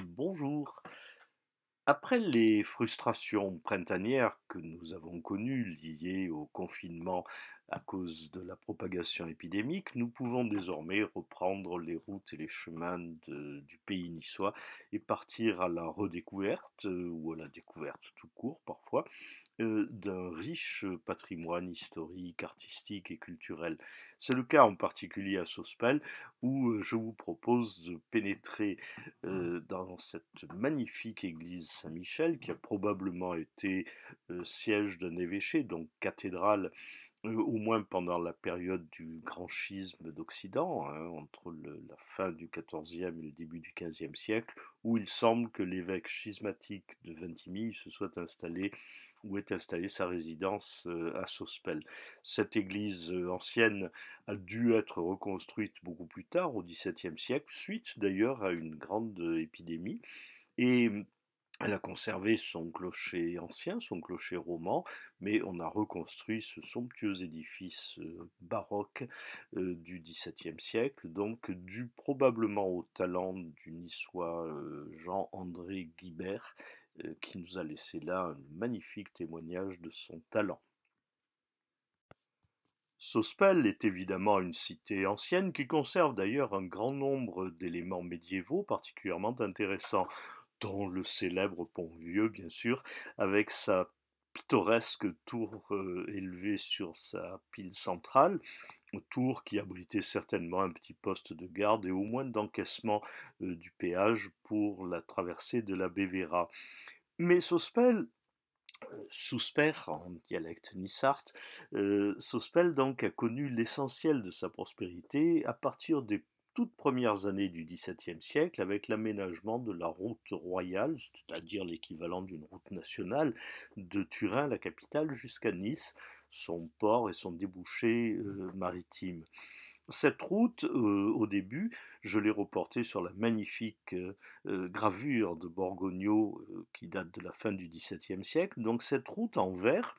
Bonjour. Après les frustrations printanières que nous avons connues liées au confinement à cause de la propagation épidémique, nous pouvons désormais reprendre les routes et les chemins du pays niçois et partir à la redécouverte ou à la découverte tout court parfois d'un riche patrimoine historique, artistique et culturel. C'est le cas en particulier à Sospel, où je vous propose de pénétrer dans cette magnifique église Saint-Michel, qui a probablement été siège d'un évêché, donc cathédrale au moins pendant la période du grand schisme d'Occident, hein, entre la fin du XIVe et le début du XVe siècle, où il semble que l'évêque schismatique de Vintimille se soit installé où est installée sa résidence à Sospel. Cette église ancienne a dû être reconstruite beaucoup plus tard, au XVIIe siècle, suite d'ailleurs à une grande épidémie. Et elle a conservé son clocher ancien, son clocher roman, mais on a reconstruit ce somptueux édifice baroque du XVIIe siècle, donc dû probablement au talent du niçois Jean-André Guibert, qui nous a laissé là un magnifique témoignage de son talent. Sospel est évidemment une cité ancienne qui conserve d'ailleurs un grand nombre d'éléments médiévaux particulièrement intéressants, dont le célèbre pont-vieux, bien sûr, avec sa pittoresque tour élevée sur sa pile centrale, tour qui abritait certainement un petit poste de garde et au moins d'encaissement du péage pour la traversée de la Bévéra. Mais Sospel, Sousper en dialecte nissart, Sospel donc a connu l'essentiel de sa prospérité à partir des toutes premières années du XVIIe siècle avec l'aménagement de la route royale, c'est-à-dire l'équivalent d'une route nationale, de Turin, la capitale, jusqu'à Nice, son port et son débouché maritime. Cette route, au début, je l'ai reportée sur la magnifique gravure de Borgogno qui date de la fin du XVIIe siècle. Donc cette route en verre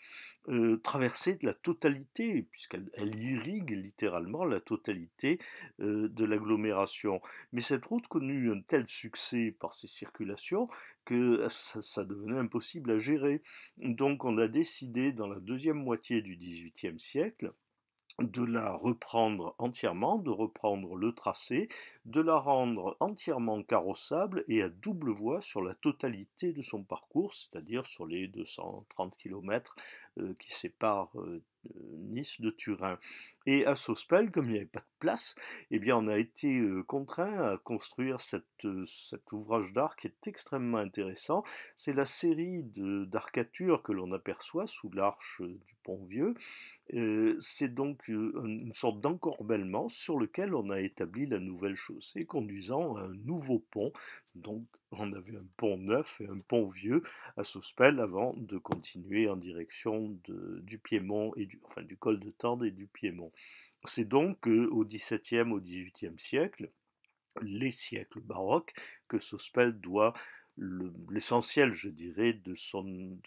traversait la totalité, puisqu'elle irrigue littéralement la totalité de l'agglomération. Mais cette route connut un tel succès par ses circulations que ça devenait impossible à gérer. Donc on a décidé dans la deuxième moitié du XVIIIe siècle de la reprendre entièrement, de reprendre le tracé, de la rendre entièrement carrossable et à double voie sur la totalité de son parcours, c'est-à-dire sur les 230 kilomètres qui séparent Nice de Turin. Et à Sospel, comme il n'y avait pas de place, eh bien on a été contraint à construire cet ouvrage d'art qui est extrêmement intéressant. C'est la série d'arcatures que l'on aperçoit sous l'arche du Pont-Vieux, c'est donc une sorte d'encorbellement sur lequel on a établi la nouvelle chaussée, conduisant à un nouveau pont. Donc on a vu un pont neuf et un pont vieux à Sospel avant de continuer en direction du Piémont enfin du col de Tende et du Piémont. C'est donc au XVIIe, au XVIIIe siècle, les siècles baroques, que Sospel doit l'essentiel, je dirais, de son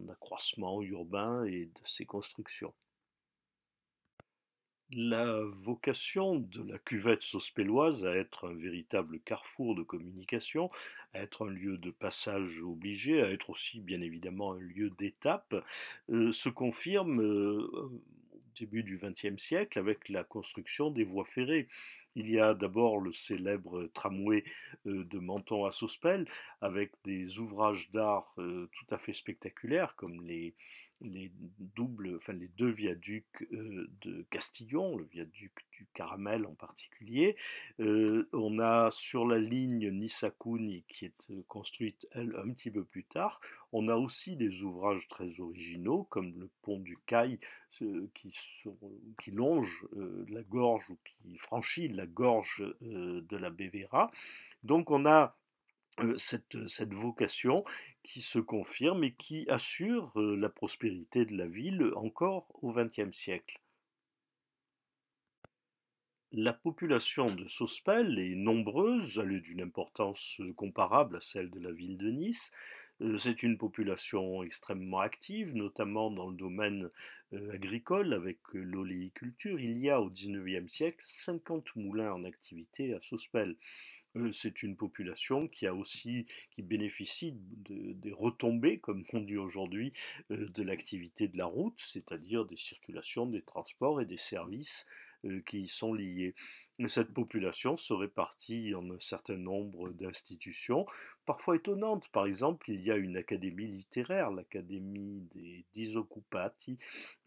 accroissement urbain et de ses constructions. La vocation de la cuvette sospelloise à être un véritable carrefour de communication, à être un lieu de passage obligé, à être aussi bien évidemment un lieu d'étape, se confirme au début du XXe siècle avec la construction des voies ferrées. Il y a d'abord le célèbre tramway de Menton à Sospel, avec des ouvrages d'art tout à fait spectaculaires comme enfin les deux viaducs de Castillon, le viaduc du Caramel en particulier. On a sur la ligne Nice-Accoune qui est construite elle un petit peu plus tard. On a aussi des ouvrages très originaux comme le pont du Cail qui longe la gorge ou qui franchit la gorge de la Bévéra. Donc on a cette vocation qui se confirme et qui assure la prospérité de la ville encore au XXe siècle. La population de Sospel est nombreuse, elle est d'une importance comparable à celle de la ville de Nice. C'est une population extrêmement active, notamment dans le domaine agricole avec l'oléiculture. Il y a au XIXe siècle 50 moulins en activité à Sospel. C'est une population qui bénéficie des retombées, comme on dit aujourd'hui, de l'activité de la route, c'est-à-dire des circulations, des transports et des services qui y sont liés. Cette population se répartit en un certain nombre d'institutions, parfois étonnantes. Par exemple, il y a une académie littéraire, l'Académie des Disoccupati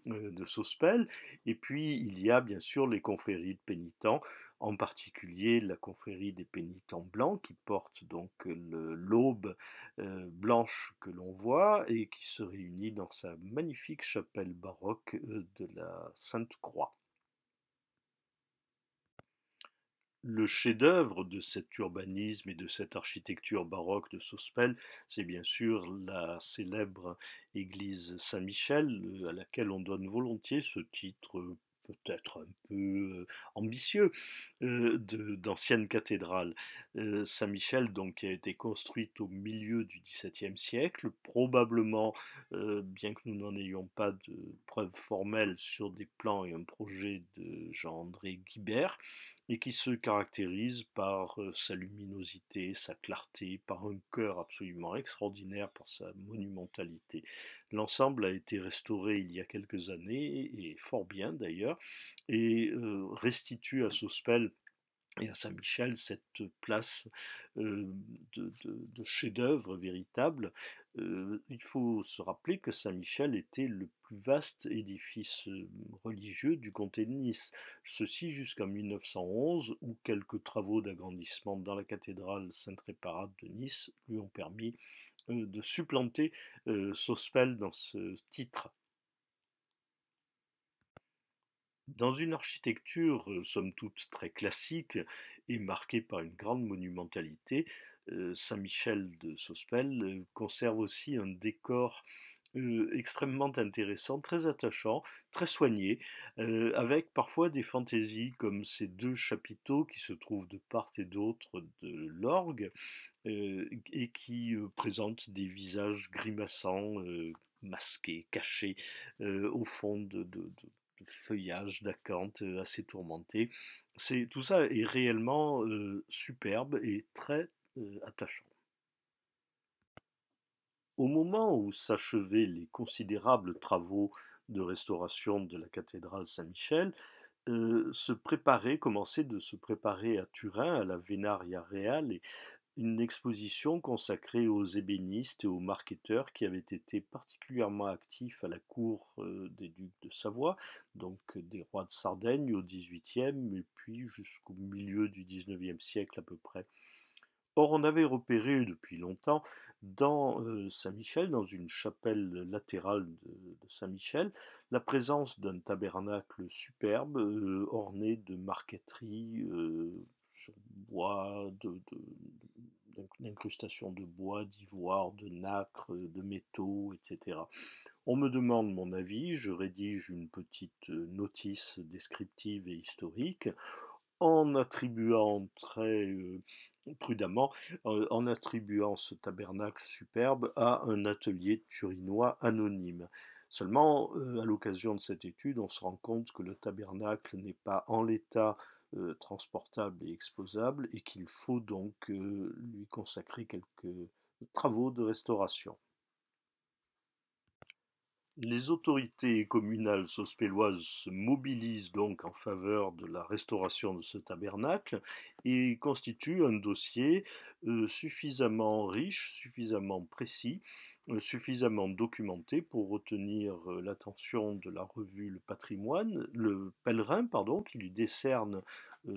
de Sospel, et puis il y a bien sûr les confréries de pénitents, en particulier la confrérie des pénitents blancs qui porte donc l'aube blanche que l'on voit et qui se réunit dans sa magnifique chapelle baroque de la Sainte-Croix. Le chef-d'œuvre de cet urbanisme et de cette architecture baroque de Sospel, c'est bien sûr la célèbre église Saint-Michel, à laquelle on donne volontiers ce titre peut-être un peu ambitieux d'ancienne cathédrale. Saint-Michel, donc, qui a été construite au milieu du XVIIe siècle, probablement, bien que nous n'en ayons pas de preuves formelles sur des plans et un projet de Jean-André Guibert, et qui se caractérise par sa luminosité, sa clarté, par un chœur absolument extraordinaire, par sa monumentalité. L'ensemble a été restauré il y a quelques années, et fort bien d'ailleurs, et restitue à Sospel et à Saint-Michel cette place de chef-d'œuvre véritable. Il faut se rappeler que Saint-Michel était le plus vaste édifice religieux du comté de Nice, ceci jusqu'en 1911, où quelques travaux d'agrandissement dans la cathédrale Sainte-Réparate de Nice lui ont permis de supplanter Sospel dans ce titre. Dans une architecture, somme toute très classique et marquée par une grande monumentalité, Saint-Michel de Sospel conserve aussi un décor extrêmement intéressant, très attachant, très soigné, avec parfois des fantaisies comme ces deux chapiteaux qui se trouvent de part et d'autre de l'orgue et qui présentent des visages grimaçants, masqués, cachés au fond de feuillage d'acanthe assez tourmenté. Tout ça est réellement superbe et très attachant. Au moment où s'achevaient les considérables travaux de restauration de la cathédrale Saint-Michel, commençait de se préparer à Turin, à la Venaria Reale, une exposition consacrée aux ébénistes et aux marketeurs qui avaient été particulièrement actifs à la cour des ducs de Savoie, donc des rois de Sardaigne au XVIIIe et puis jusqu'au milieu du XIXe siècle à peu près. Or, on avait repéré depuis longtemps dans Saint-Michel, dans une chapelle latérale de Saint-Michel, la présence d'un tabernacle superbe, orné de marqueterie sur bois, d'incrustations de bois, d'ivoire, de nacre, de métaux, etc. On me demande mon avis, je rédige une petite notice descriptive et historique en attribuant très prudemment, en attribuant ce tabernacle superbe à un atelier turinois anonyme. Seulement, à l'occasion de cette étude, on se rend compte que le tabernacle n'est pas en l'état transportable et exposable et qu'il faut donc lui consacrer quelques travaux de restauration. Les autorités communales sospelloises se mobilisent donc en faveur de la restauration de ce tabernacle et constituent un dossier suffisamment riche, suffisamment précis, suffisamment documenté pour retenir l'attention de la revue Le Pèlerin, pardon, qui lui décerne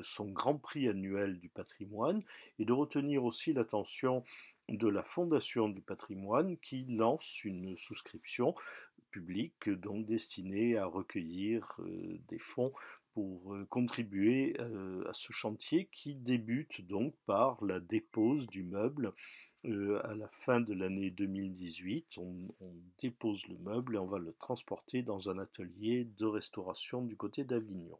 son grand prix annuel du patrimoine, et de retenir aussi l'attention de la Fondation du patrimoine qui lance une souscription public donc destiné à recueillir des fonds pour contribuer à ce chantier qui débute donc par la dépose du meuble. À la fin de l'année 2018, on dépose le meuble et on va le transporter dans un atelier de restauration du côté d'Avignon.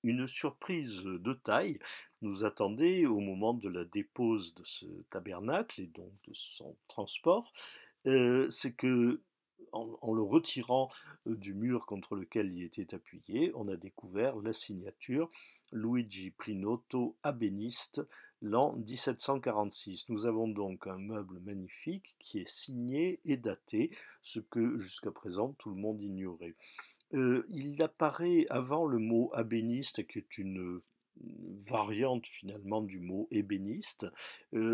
Une surprise de taille nous attendait au moment de la dépose de ce tabernacle et donc de son transport, c'est que en le retirant du mur contre lequel il était appuyé, on a découvert la signature Luigi Prinotto Abéniste, l'an 1746. Nous avons donc un meuble magnifique qui est signé et daté, ce que jusqu'à présent tout le monde ignorait. Il apparaît avant le mot abéniste, qui est une variante finalement du mot ébéniste,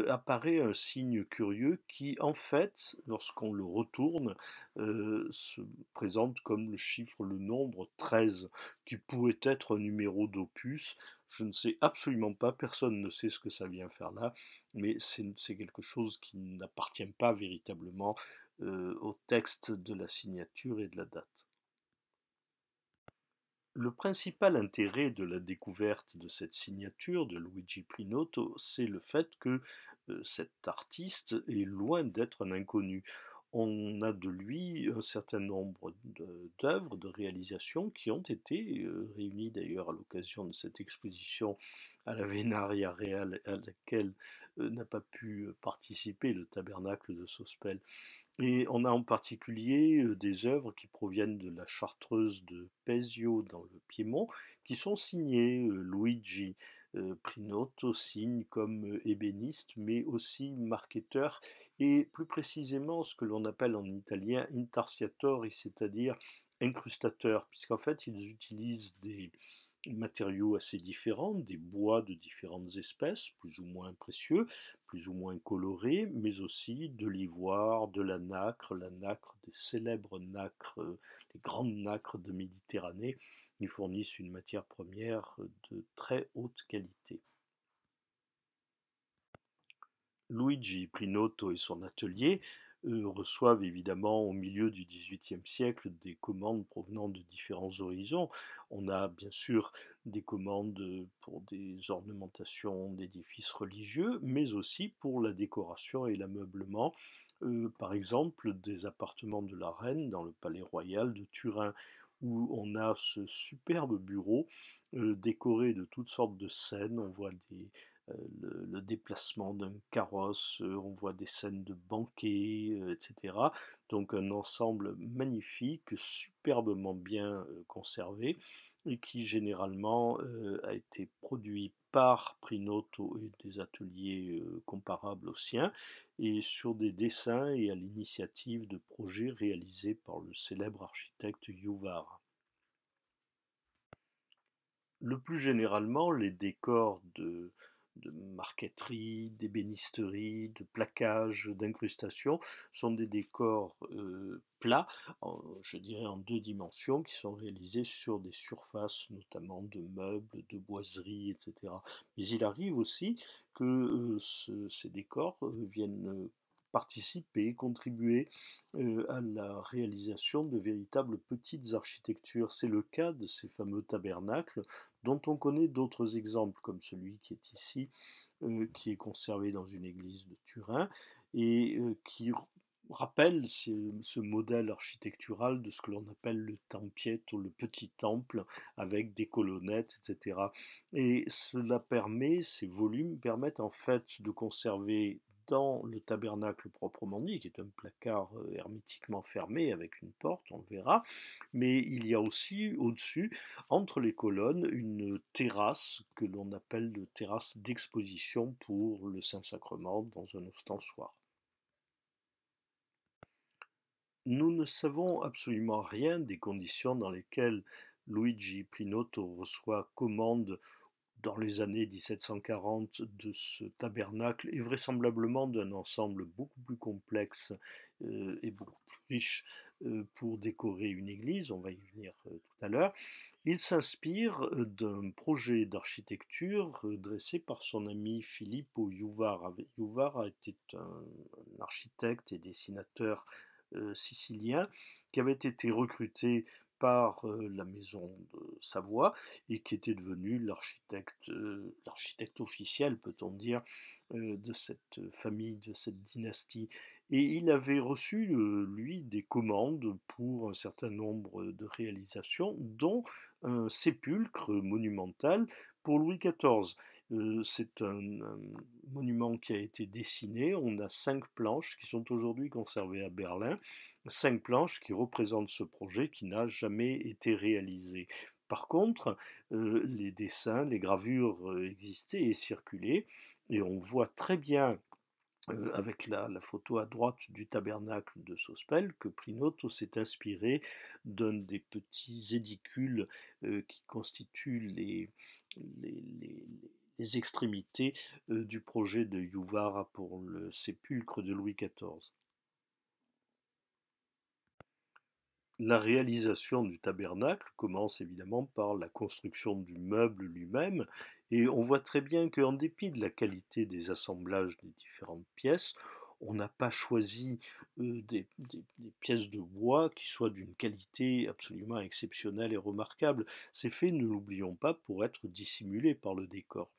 apparaît un signe curieux qui, en fait, lorsqu'on le retourne, se présente comme le chiffre, le nombre 13, qui pourrait être un numéro d'opus. Je ne sais absolument pas, personne ne sait ce que ça vient faire là, mais c'est quelque chose qui n'appartient pas véritablement au texte de la signature et de la date. Le principal intérêt de la découverte de cette signature de Luigi Prinotto, c'est le fait que cet artiste est loin d'être un inconnu. On a de lui un certain nombre d'œuvres, de réalisations qui ont été réunies d'ailleurs à l'occasion de cette exposition à la Venaria Real à laquelle n'a pas pu participer le tabernacle de Sospel. Et on a en particulier des œuvres qui proviennent de la chartreuse de Pesio dans le Piémont, qui sont signées Luigi Prinotto signe comme ébéniste, mais aussi marquetteur, et plus précisément ce que l'on appelle en italien intarsiatori, c'est-à-dire incrustateur, puisqu'en fait ils utilisent des matériaux assez différents, des bois de différentes espèces, plus ou moins précieux, plus ou moins colorés, mais aussi de l'ivoire, de la nacre des célèbres nacres, les grandes nacres de Méditerranée. Ils fournissent une matière première de très haute qualité. Luigi Prinotto et son atelier reçoivent évidemment au milieu du XVIIIe siècle des commandes provenant de différents horizons. On a bien sûr des commandes pour des ornementations d'édifices religieux, mais aussi pour la décoration et l'ameublement. Par exemple, des appartements de la reine dans le palais royal de Turin, où on a ce superbe bureau décoré de toutes sortes de scènes. On voit le déplacement d'un carrosse, on voit des scènes de banquets, etc. Donc un ensemble magnifique, superbement bien conservé, et qui généralement a été produit par Prinotto et des ateliers comparables aux siens, et sur des dessins et à l'initiative de projets réalisés par le célèbre architecte Juvara. Le plus généralement, les décors de marqueterie, d'ébénisterie, de plaquage, d'incrustation sont des décors plats, je dirais en deux dimensions, qui sont réalisés sur des surfaces notamment de meubles, de boiseries, etc. Mais il arrive aussi que ces décors viennent participer, contribuer à la réalisation de véritables petites architectures. C'est le cas de ces fameux tabernacles dont on connaît d'autres exemples, comme celui qui est ici, qui est conservé dans une église de Turin, et qui rappelle ce modèle architectural de ce que l'on appelle le tempietto, le petit temple, avec des colonnettes, etc. Et cela permet, ces volumes permettent en fait de conserver dans le tabernacle proprement dit, qui est un placard hermétiquement fermé avec une porte, on le verra, mais il y a aussi au-dessus, entre les colonnes, une terrasse que l'on appelle de terrasse d'exposition pour le Saint-Sacrement dans un ostensoir. Nous ne savons absolument rien des conditions dans lesquelles Luigi Prinotto reçoit commande dans les années 1740 de ce tabernacle et vraisemblablement d'un ensemble beaucoup plus complexe et beaucoup plus riche pour décorer une église, on va y venir tout à l'heure. Il s'inspire d'un projet d'architecture dressé par son ami Filippo Juvara. Juvara était un architecte et dessinateur sicilien qui avait été recruté par la maison de Savoie et qui était devenu l'architecte officiel, peut-on dire, de cette famille, de cette dynastie. Et il avait reçu, lui, des commandes pour un certain nombre de réalisations, dont un sépulcre monumental pour Louis XIV. C'est un monument qui a été dessiné. On a 5 planches qui sont aujourd'hui conservées à Berlin, 5 planches qui représentent ce projet qui n'a jamais été réalisé. Par contre, les dessins, les gravures existaient et circulaient, et on voit très bien avec la photo à droite du tabernacle de Sospel, que Prinotto s'est inspiré d'un des petits édicules qui constituent les, les- les extrémités du projet de Juvara pour le sépulcre de Louis XIV. La réalisation du tabernacle commence évidemment par la construction du meuble lui-même, et on voit très bien qu'en dépit de la qualité des assemblages des différentes pièces, on n'a pas choisi des pièces de bois qui soient d'une qualité absolument exceptionnelle et remarquable. C'est fait, ne l'oublions pas, pour être dissimulé par le décor.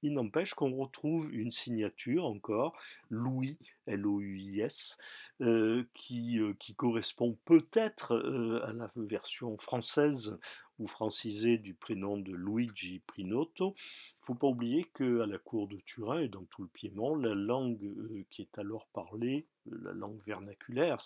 Il n'empêche qu'on retrouve une signature encore, Louis, L-O-U-I-S, qui correspond peut-être à la version française ou francisée du prénom de Luigi Prinotto. Il ne faut pas oublier qu'à la cour de Turin et dans tout le Piémont, la langue qui est alors parlée, la langue vernaculaire,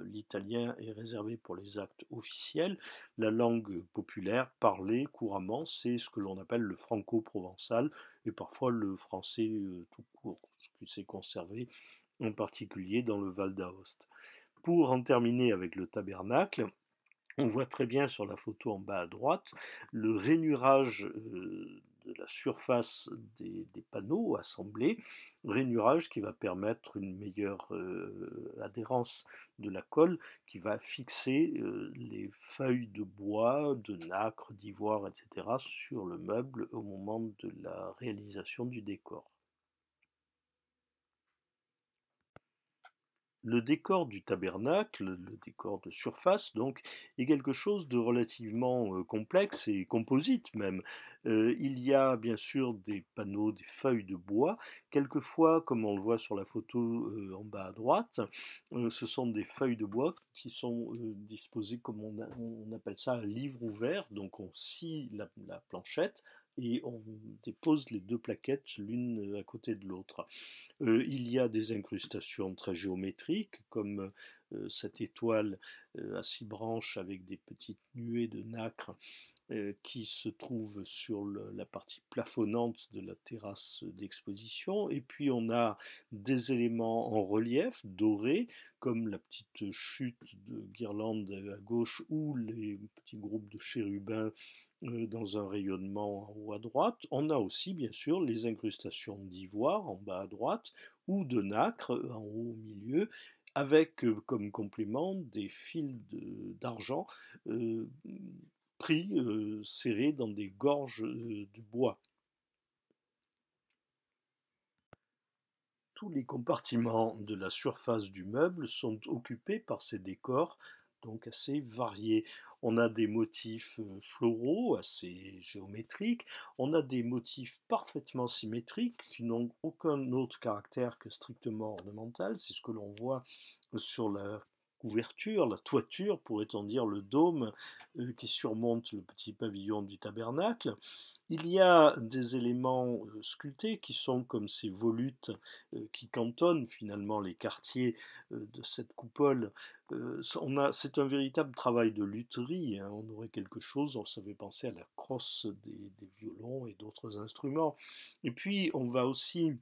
l'italien est réservé pour les actes officiels, la langue populaire parlée couramment, c'est ce que l'on appelle le franco-provençal et parfois le français tout court, ce qui s'est conservé en particulier dans le Val d'Aoste. Pour en terminer avec le tabernacle, on voit très bien sur la photo en bas à droite le rainurage de la surface des panneaux assemblés, rainurage qui va permettre une meilleure adhérence de la colle, qui va fixer les feuilles de bois, de nacre, d'ivoire, etc. sur le meuble au moment de la réalisation du décor. Le décor du tabernacle, le décor de surface donc, est quelque chose de relativement complexe et composite même. Il y a bien sûr des panneaux, des feuilles de bois. Quelquefois, comme on le voit sur la photo en bas à droite, ce sont des feuilles de bois qui sont disposées comme on appelle ça un livre ouvert. Donc on scie la planchette et on dépose les deux plaquettes l'une à côté de l'autre. Il y a des incrustations très géométriques, comme cette étoile à 6 branches avec des petites nuées de nacre qui se trouve sur la partie plafonnante de la terrasse d'exposition. Et puis on a des éléments en relief dorés, comme la petite chute de guirlande à gauche ou les petits groupes de chérubins dans un rayonnement en haut à droite. On a aussi bien sûr les incrustations d'ivoire en bas à droite ou de nacre en haut au milieu, avec comme complément des fils d'argent euh, pris, serrés dans des gorges de bois. Tous les compartiments de la surface du meuble sont occupés par ces décors, donc assez variés. On a des motifs floraux assez géométriques, on a des motifs parfaitement symétriques qui n'ont aucun autre caractère que strictement ornemental. C'est ce que l'on voit sur la couverture, la toiture, pourrait-on dire, le dôme qui surmonte le petit pavillon du tabernacle. Il y a des éléments sculptés qui sont comme ces volutes qui cantonnent finalement les quartiers de cette coupole. C'est un véritable travail de lutherie, hein. On aurait quelque chose, on savait penser à la crosse des violons et d'autres instruments. Et puis on va aussi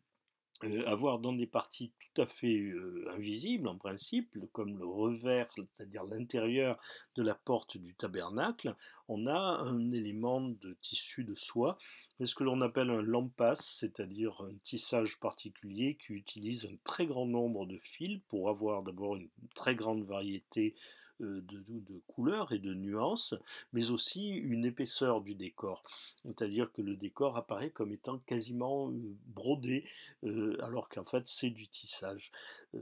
avoir dans des parties tout à fait invisibles en principe, comme le revers, c'est-à-dire l'intérieur de la porte du tabernacle, on a un élément de tissu de soie, c'est ce que l'on appelle un lampas, c'est-à-dire un tissage particulier qui utilise un très grand nombre de fils pour avoir d'abord une très grande variété de couleurs et de nuances, mais aussi une épaisseur du décor. C'est-à-dire que le décor apparaît comme étant quasiment brodé alors qu'en fait c'est du tissage.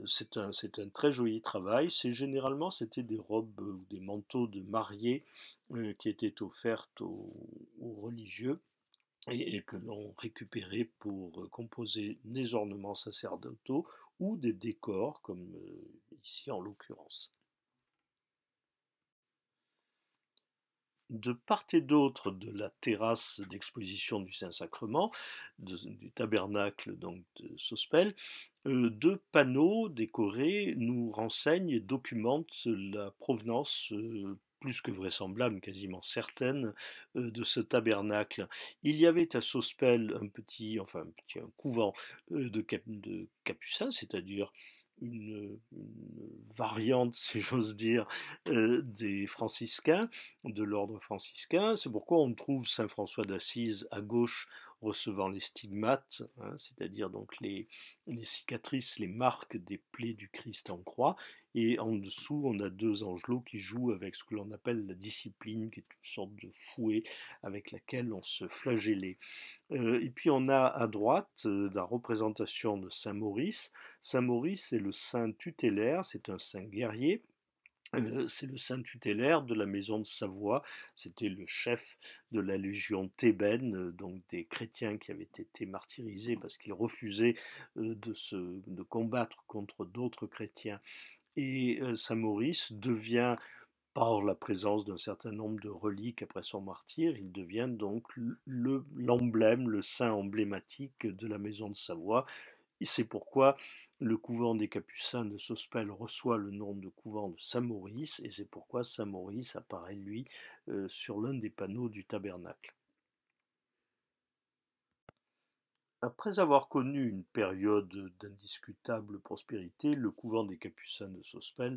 C'est un très joli travail. Généralement c'était des robes ou des manteaux de mariée qui étaient offertes aux religieux et que l'on récupérait pour composer des ornements sacerdotaux ou des décors comme ici en l'occurrence. De part et d'autre de la terrasse d'exposition du Saint-Sacrement, du tabernacle donc de Sospel, deux panneaux décorés nous renseignent et documentent la provenance plus que vraisemblable, quasiment certaine, de ce tabernacle. Il y avait à Sospel un couvent de capucins, c'est-à-dire une variante, si j'ose dire, des franciscains, de l'ordre franciscain. C'est pourquoi on trouve Saint François d'Assise à gauche recevant les stigmates, hein, c'est-à-dire donc les cicatrices, les marques des plaies du Christ en croix, et en dessous on a deux angelots qui jouent avec ce que l'on appelle la discipline, qui est une sorte de fouet avec laquelle on se flagellait. Et puis on a à droite la représentation de Saint Maurice. Saint Maurice est le saint tutélaire, c'est un saint guerrier. C'est le saint tutélaire de la maison de Savoie, c'était le chef de la légion thébaine, donc des chrétiens qui avaient été martyrisés parce qu'ils refusaient de combattre contre d'autres chrétiens. Et Saint Maurice devient, par la présence d'un certain nombre de reliques après son martyre, il devient donc l'emblème, le saint emblématique de la maison de Savoie. Et c'est pourquoi le couvent des Capucins de Sospel reçoit le nom de couvent de Saint-Maurice, et c'est pourquoi Saint-Maurice apparaît, lui, sur l'un des panneaux du tabernacle. Après avoir connu une période d'indiscutable prospérité, le couvent des Capucins de Sospel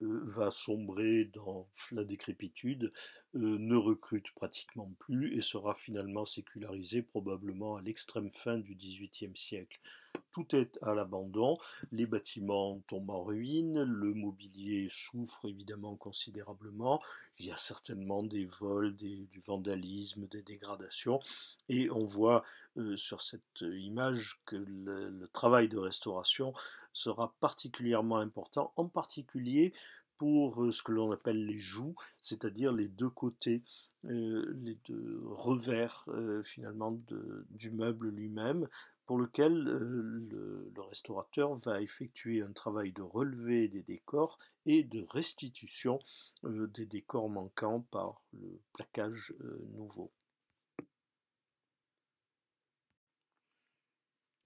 va sombrer dans la décrépitude, ne recrute pratiquement plus et sera finalement sécularisé probablement à l'extrême fin du XVIIIe siècle. Tout est à l'abandon, les bâtiments tombent en ruine, le mobilier souffre évidemment considérablement, il y a certainement des vols, du vandalisme, des dégradations, et on voit sur cette image que le travail de restauration sera particulièrement important, en particulier pour ce que l'on appelle les joues, c'est-à-dire les deux côtés, les deux revers finalement du meuble lui-même, pour lequel le restaurateur va effectuer un travail de relevé des décors et de restitution des décors manquants par le plaquage nouveau.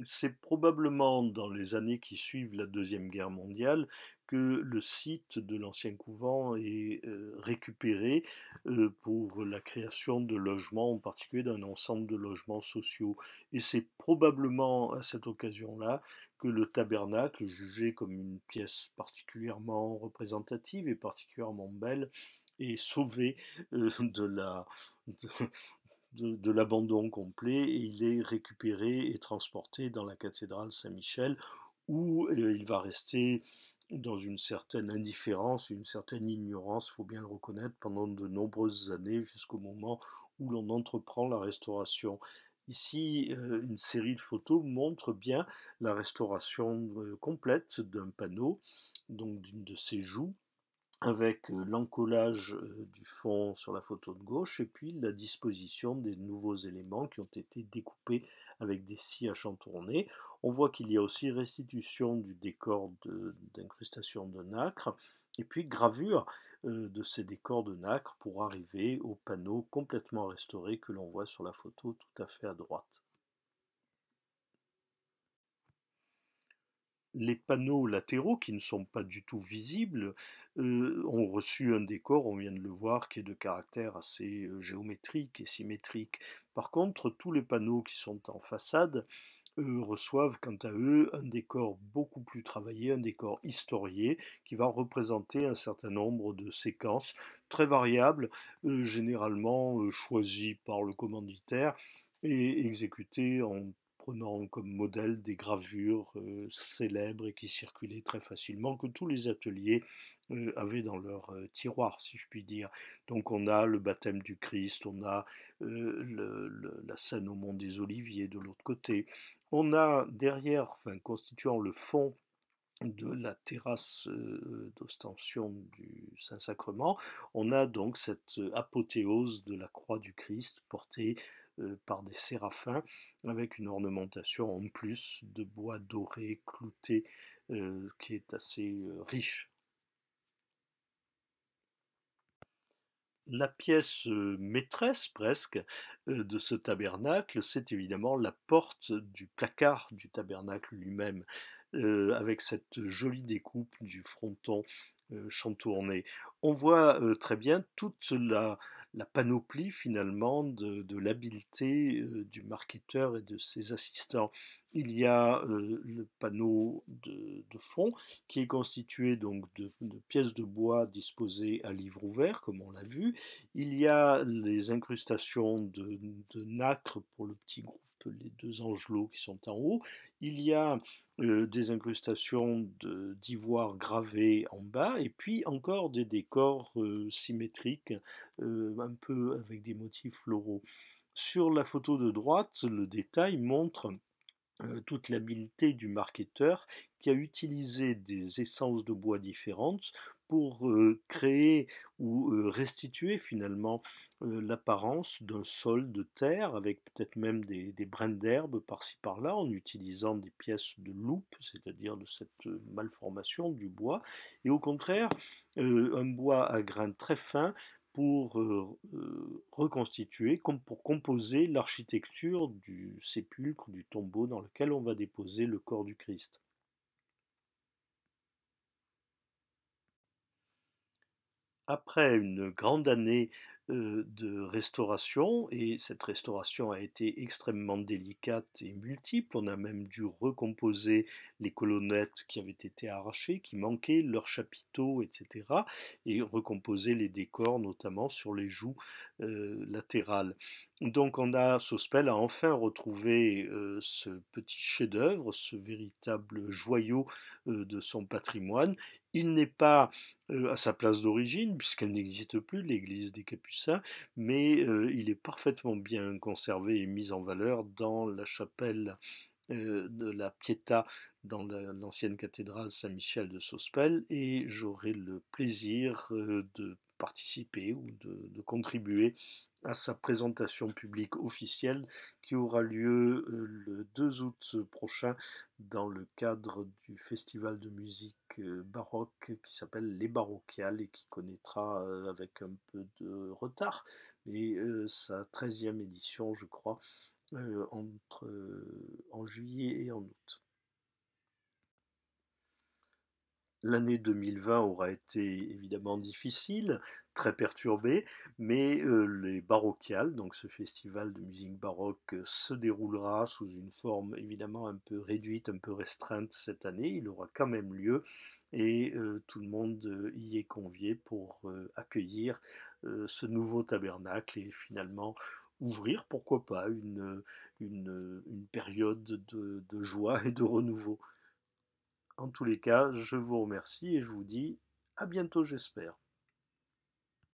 C'est probablement dans les années qui suivent la Deuxième Guerre mondiale que le site de l'ancien couvent est récupéré pour la création de logements, en particulier d'un ensemble de logements sociaux. Et c'est probablement à cette occasion-là que le tabernacle, jugé comme une pièce particulièrement représentative et particulièrement belle, est sauvé de de l'abandon complet et il est récupéré et transporté dans la cathédrale Saint-Michel où il va rester dans une certaine indifférence, une certaine ignorance, il faut bien le reconnaître, pendant de nombreuses années jusqu'au moment où l'on entreprend la restauration. Ici, une série de photos montre bien la restauration complète d'un panneau, donc d'une de ces joues, avec l'encollage du fond sur la photo de gauche et puis la disposition des nouveaux éléments qui ont été découpés avec des scies à chantourner. On voit qu'il y a aussi restitution du décor d'incrustation de nacre et puis gravure de ces décors de nacre pour arriver au panneau complètement restauré que l'on voit sur la photo tout à fait à droite. Les panneaux latéraux, qui ne sont pas du tout visibles, ont reçu un décor, on vient de le voir, qui est de caractère assez géométrique et symétrique. Par contre, tous les panneaux qui sont en façade reçoivent quant à eux un décor beaucoup plus travaillé, un décor historié, qui va représenter un certain nombre de séquences très variables, généralement choisies par le commanditaire et exécutées en prenant comme modèle des gravures célèbres et qui circulaient très facilement, que tous les ateliers avaient dans leur tiroir, si je puis dire. Donc on a le baptême du Christ, on a la scène au mont des Oliviers de l'autre côté. On a derrière, enfin constituant le fond de la terrasse d'ostension du Saint-Sacrement, on a donc cette apothéose de la croix du Christ portée par des séraphins avec une ornementation en plus de bois doré clouté qui est assez riche. La pièce maîtresse presque de ce tabernacle, c'est évidemment la porte du placard du tabernacle lui-même, avec cette jolie découpe du fronton chantourné. On voit très bien toute la panoplie finalement de l'habileté du marketeur et de ses assistants. Il y a le panneau de fond qui est constitué donc de pièces de bois disposées à livre ouvert, comme on l'a vu. Il y a les incrustations de nacre pour le petit groupe, les deux angelots qui sont en haut. Il y a des incrustations d'ivoire gravé en bas, et puis encore des décors symétriques, un peu avec des motifs floraux. Sur la photo de droite, le détail montre toute l'habileté du marketeur qui a utilisé des essences de bois différentes pour créer ou restituer finalement l'apparence d'un sol de terre avec peut-être même des brins d'herbe par-ci par-là en utilisant des pièces de loupe, c'est-à-dire de cette malformation du bois, et au contraire un bois à grains très fins pour reconstituer, comme pour composer l'architecture du sépulcre, du tombeau dans lequel on va déposer le corps du Christ. Après une grande année de restauration, et cette restauration a été extrêmement délicate et multiple, on a même dû recomposer les colonnettes qui avaient été arrachées, qui manquaient, leurs chapiteaux, etc., et recomposer les décors, notamment sur les joues latérales. Donc Sospel a enfin retrouvé ce petit chef-d'œuvre, ce véritable joyau de son patrimoine. Il n'est pas à sa place d'origine, puisqu'elle n'existe plus, l'église des Capucins, mais il est parfaitement bien conservé et mis en valeur dans la chapelle de la Pietà dans l'ancienne cathédrale Saint-Michel de Sospel, et j'aurai le plaisir de participer ou de contribuer à sa présentation publique officielle qui aura lieu le 2 août prochain dans le cadre du festival de musique baroque qui s'appelle Les Barocchiales et qui connaîtra avec un peu de retard, mais sa 13e édition, je crois, en juillet et en août. L'année 2020 aura été évidemment difficile, très perturbée, mais les Barocchiales, donc ce festival de musique baroque, se déroulera sous une forme évidemment un peu réduite, un peu restreinte cette année. Il aura quand même lieu et tout le monde y est convié pour accueillir ce nouveau tabernacle et finalement ouvrir, pourquoi pas, une période de joie et de renouveau. En tous les cas, je vous remercie et je vous dis à bientôt, j'espère.